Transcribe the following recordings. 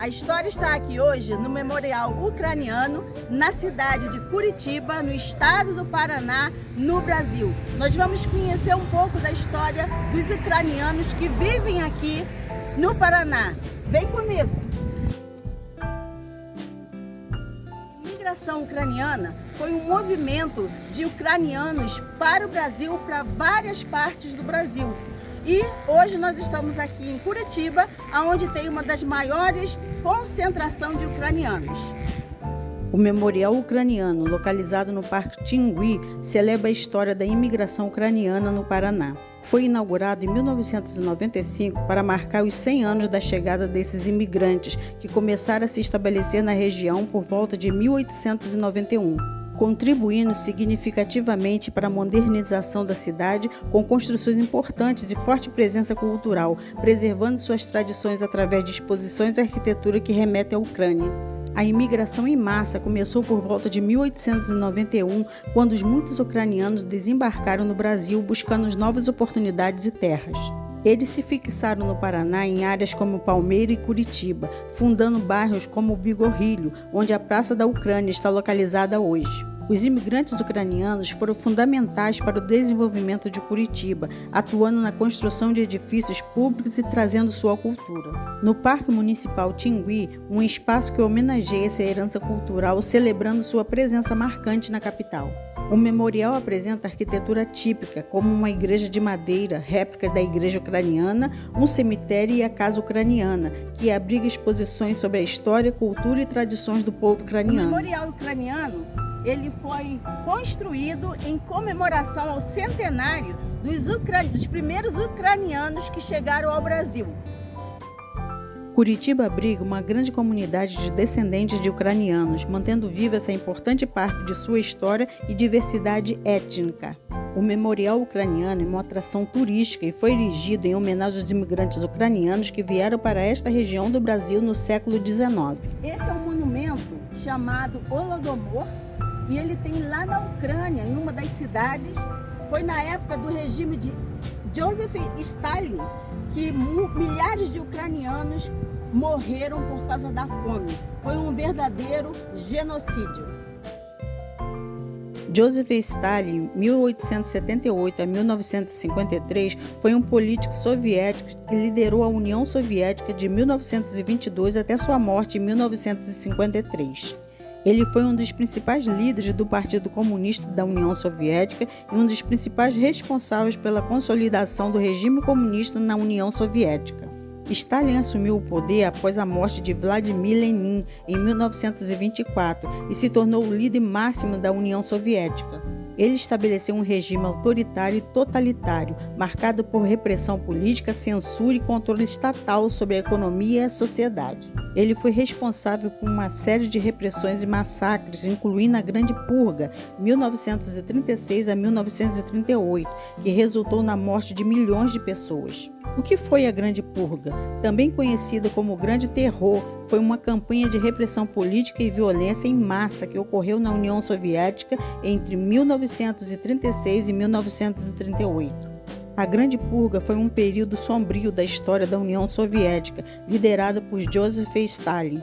A história está aqui hoje no Memorial Ucraniano, na cidade de Curitiba, no estado do Paraná, no Brasil. Nós vamos conhecer um pouco da história dos ucranianos que vivem aqui no Paraná. Vem comigo! A imigração ucraniana foi um movimento de ucranianos para o Brasil, para várias partes do Brasil. E hoje nós estamos aqui em Curitiba, onde tem uma das maiores concentrações de ucranianos. O Memorial Ucraniano, localizado no Parque Tingui, celebra a história da imigração ucraniana no Paraná. Foi inaugurado em 1995 para marcar os 100 anos da chegada desses imigrantes, que começaram a se estabelecer na região por volta de 1891. Contribuindo significativamente para a modernização da cidade com construções importantes de forte presença cultural, preservando suas tradições através de exposições de arquitetura que remetem à Ucrânia. A imigração em massa começou por volta de 1891, quando os muitos ucranianos desembarcaram no Brasil buscando novas oportunidades e terras. Eles se fixaram no Paraná em áreas como Palmeira e Curitiba, fundando bairros como o Bigorrilho, onde a Praça da Ucrânia está localizada hoje. Os imigrantes ucranianos foram fundamentais para o desenvolvimento de Curitiba, atuando na construção de edifícios públicos e trazendo sua cultura. No Parque Municipal Tingui, um espaço que homenageia essa herança cultural, celebrando sua presença marcante na capital. O memorial apresenta arquitetura típica, como uma igreja de madeira, réplica da igreja ucraniana, um cemitério e a casa ucraniana, que abriga exposições sobre a história, cultura e tradições do povo ucraniano. O memorial ucraniano ele foi construído em comemoração ao centenário dos primeiros ucranianos que chegaram ao Brasil. Curitiba abriga uma grande comunidade de descendentes de ucranianos, mantendo viva essa importante parte de sua história e diversidade étnica. O Memorial Ucraniano é uma atração turística e foi erigido em homenagem aos imigrantes ucranianos que vieram para esta região do Brasil no século XIX. Esse é um monumento chamado Holodomor e ele tem lá na Ucrânia, em uma das cidades. Foi na época do regime de Joseph Stalin que milhares de ucranianos morreram por causa da fome. Foi um verdadeiro genocídio. Joseph Stalin, 1878 a 1953, foi um político soviético que liderou a União Soviética de 1922 até sua morte em 1953. Ele foi um dos principais líderes do Partido Comunista da União Soviética e um dos principais responsáveis pela consolidação do regime comunista na União Soviética. Stalin assumiu o poder após a morte de Vladimir Lenin em 1924 e se tornou o líder máximo da União Soviética. Ele estabeleceu um regime autoritário e totalitário, marcado por repressão política, censura e controle estatal sobre a economia e a sociedade. Ele foi responsável por uma série de repressões e massacres, incluindo a Grande Purga, 1936 a 1938, que resultou na morte de milhões de pessoas. O que foi a Grande Purga? Também conhecida como Grande Terror, foi uma campanha de repressão política e violência em massa que ocorreu na União Soviética entre 1936 e 1938. A Grande Purga foi um período sombrio da história da União Soviética, liderada por Joseph Stalin.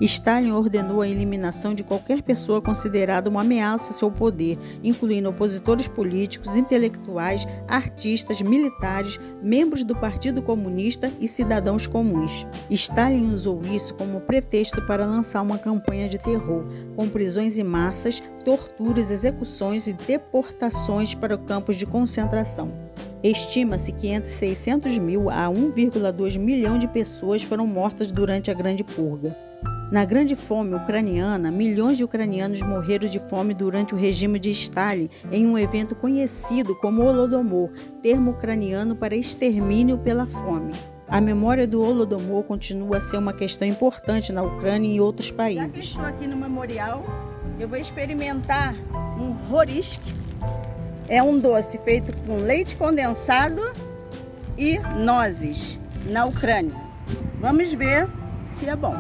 Stalin ordenou a eliminação de qualquer pessoa considerada uma ameaça ao seu poder, incluindo opositores políticos, intelectuais, artistas, militares, membros do Partido Comunista e cidadãos comuns. Stalin usou isso como pretexto para lançar uma campanha de terror, com prisões em massas, torturas, execuções e deportações para campos de concentração. Estima-se que entre 600 mil a 1,2 milhão de pessoas foram mortas durante a Grande Purga. Na Grande Fome Ucraniana, milhões de ucranianos morreram de fome durante o regime de Stalin em um evento conhecido como Holodomor, termo ucraniano para extermínio pela fome. A memória do Holodomor continua a ser uma questão importante na Ucrânia e em outros países. Já que estou aqui no memorial, eu vou experimentar um rorisk. É um doce feito com leite condensado e nozes na Ucrânia. Vamos ver se é bom.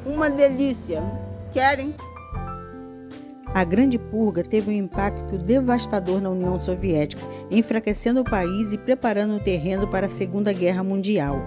Uma delícia. Querem? A Grande Purga teve um impacto devastador na União Soviética, enfraquecendo o país e preparando o terreno para a Segunda Guerra Mundial.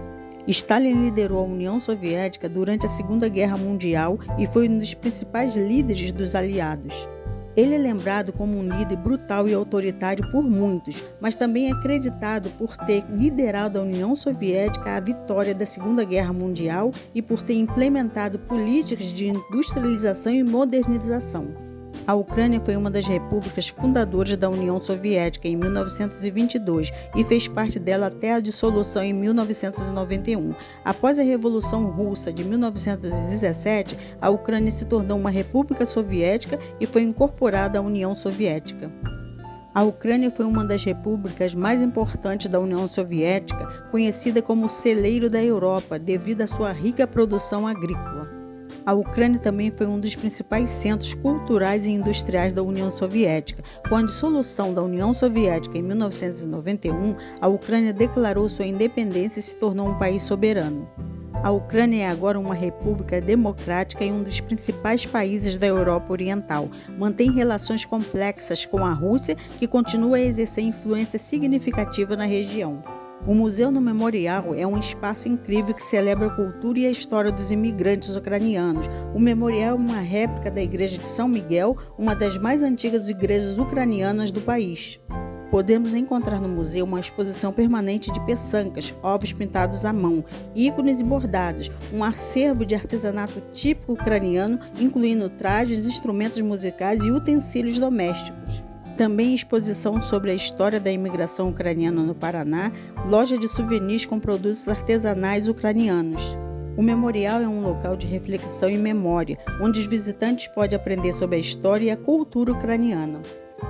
Stalin liderou a União Soviética durante a Segunda Guerra Mundial e foi um dos principais líderes dos aliados. Ele é lembrado como um líder brutal e autoritário por muitos, mas também é acreditado por ter liderado a União Soviética à vitória da Segunda Guerra Mundial e por ter implementado políticas de industrialização e modernização. A Ucrânia foi uma das repúblicas fundadoras da União Soviética em 1922 e fez parte dela até a dissolução em 1991. Após a Revolução Russa de 1917, a Ucrânia se tornou uma república soviética e foi incorporada à União Soviética. A Ucrânia foi uma das repúblicas mais importantes da União Soviética, conhecida como o celeiro da Europa, devido à sua rica produção agrícola. A Ucrânia também foi um dos principais centros culturais e industriais da União Soviética. Com a dissolução da União Soviética em 1991, a Ucrânia declarou sua independência e se tornou um país soberano. A Ucrânia é agora uma república democrática e um dos principais países da Europa Oriental. Mantém relações complexas com a Rússia, que continua a exercer influência significativa na região. O Museu do Memorial é um espaço incrível que celebra a cultura e a história dos imigrantes ucranianos. O memorial é uma réplica da Igreja de São Miguel, uma das mais antigas igrejas ucranianas do país. Podemos encontrar no museu uma exposição permanente de peçancas, ovos pintados à mão, ícones e bordados, um acervo de artesanato típico ucraniano, incluindo trajes, instrumentos musicais e utensílios domésticos. Também exposição sobre a história da imigração ucraniana no Paraná, loja de souvenirs com produtos artesanais ucranianos. O memorial é um local de reflexão e memória, onde os visitantes podem aprender sobre a história e a cultura ucraniana.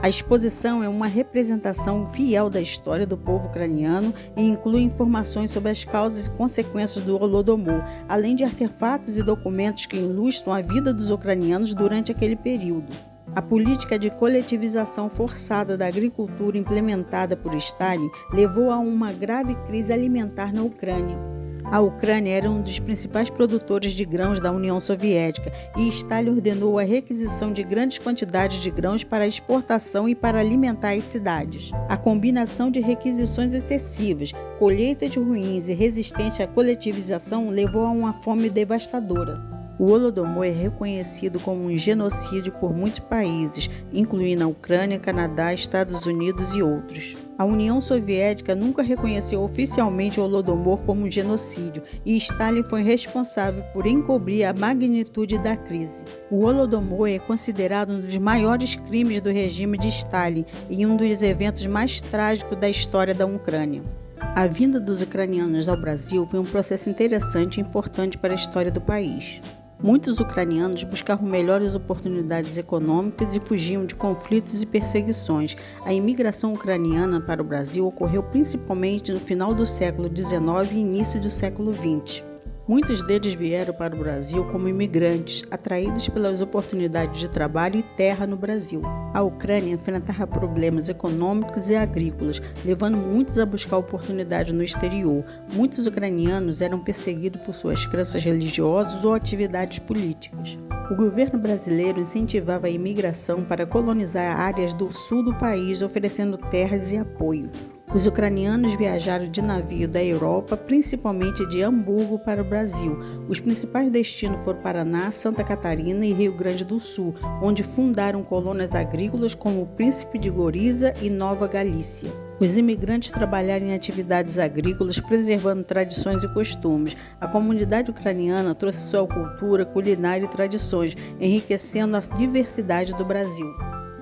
A exposição é uma representação fiel da história do povo ucraniano e inclui informações sobre as causas e consequências do Holodomor, além de artefatos e documentos que ilustram a vida dos ucranianos durante aquele período. A política de coletivização forçada da agricultura implementada por Stalin levou a uma grave crise alimentar na Ucrânia. A Ucrânia era um dos principais produtores de grãos da União Soviética e Stalin ordenou a requisição de grandes quantidades de grãos para exportação e para alimentar as cidades. A combinação de requisições excessivas, colheitas ruins e resistência à coletivização levou a uma fome devastadora. O Holodomor é reconhecido como um genocídio por muitos países, incluindo a Ucrânia, Canadá, Estados Unidos e outros. A União Soviética nunca reconheceu oficialmente o Holodomor como um genocídio e Stalin foi responsável por encobrir a magnitude da crise. O Holodomor é considerado um dos maiores crimes do regime de Stalin e um dos eventos mais trágicos da história da Ucrânia. A vinda dos ucranianos ao Brasil foi um processo interessante e importante para a história do país. Muitos ucranianos buscavam melhores oportunidades econômicas e fugiam de conflitos e perseguições. A imigração ucraniana para o Brasil ocorreu principalmente no final do século XIX e início do século XX. Muitos deles vieram para o Brasil como imigrantes, atraídos pelas oportunidades de trabalho e terra no Brasil. A Ucrânia enfrentava problemas econômicos e agrícolas, levando muitos a buscar oportunidades no exterior. Muitos ucranianos eram perseguidos por suas crenças religiosas ou atividades políticas. O governo brasileiro incentivava a imigração para colonizar áreas do sul do país, oferecendo terras e apoio. Os ucranianos viajaram de navio da Europa, principalmente de Hamburgo, para o Brasil. Os principais destinos foram Paraná, Santa Catarina e Rio Grande do Sul, onde fundaram colônias agrícolas como Príncipe de Goriza e Nova Galícia. Os imigrantes trabalharam em atividades agrícolas, preservando tradições e costumes. A comunidade ucraniana trouxe sua cultura, culinária e tradições, enriquecendo a diversidade do Brasil.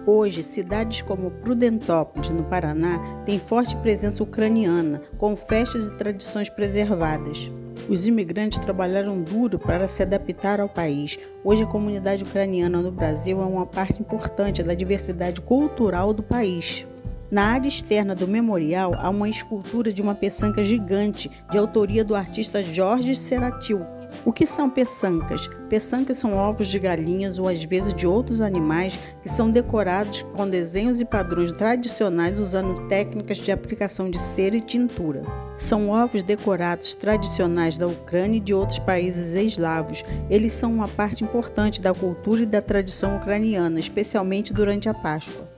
Hoje, cidades como Prudentópolis, no Paraná, têm forte presença ucraniana, com festas e tradições preservadas. Os imigrantes trabalharam duro para se adaptar ao país. Hoje, a comunidade ucraniana no Brasil é uma parte importante da diversidade cultural do país. Na área externa do memorial, há uma escultura de uma peçanca gigante, de autoria do artista Jorge Seratil. O que são peçancas? Peçancas são ovos de galinhas ou às vezes de outros animais que são decorados com desenhos e padrões tradicionais usando técnicas de aplicação de cera e tintura. São ovos decorados tradicionais da Ucrânia e de outros países eslavos. Eles são uma parte importante da cultura e da tradição ucraniana, especialmente durante a Páscoa.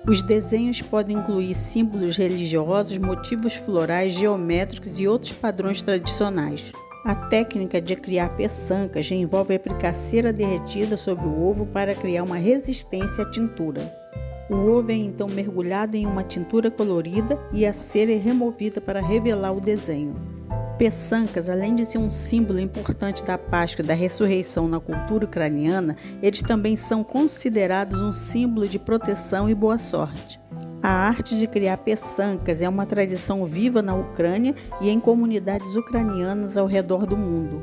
Os desenhos podem incluir símbolos religiosos, motivos florais, geométricos e outros padrões tradicionais. A técnica de criar peçancas envolve aplicar cera derretida sobre o ovo para criar uma resistência à tintura. O ovo é então mergulhado em uma tintura colorida e a cera é removida para revelar o desenho. Peçancas, além de ser um símbolo importante da Páscoa e da ressurreição na cultura ucraniana, eles também são considerados um símbolo de proteção e boa sorte. A arte de criar peçancas é uma tradição viva na Ucrânia e em comunidades ucranianas ao redor do mundo.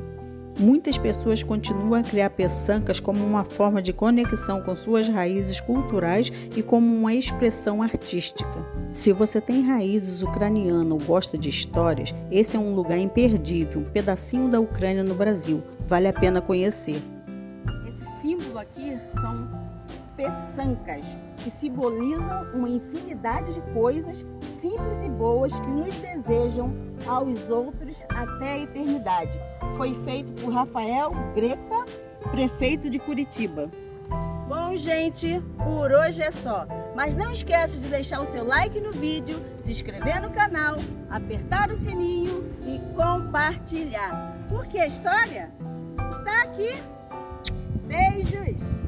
Muitas pessoas continuam a criar peçancas como uma forma de conexão com suas raízes culturais e como uma expressão artística. Se você tem raízes ucranianas ou gosta de histórias, esse é um lugar imperdível, um pedacinho da Ucrânia no Brasil. Vale a pena conhecer. Esse símbolo aqui são peçancas, que simbolizam uma infinidade de coisas simples e boas que nos desejam aos outros até a eternidade. Foi feito por Rafael Greca, prefeito de Curitiba. Bom, gente, por hoje é só. Mas não esqueça de deixar o seu like no vídeo, se inscrever no canal, apertar o sininho e compartilhar. Porque a história está aqui. Beijos!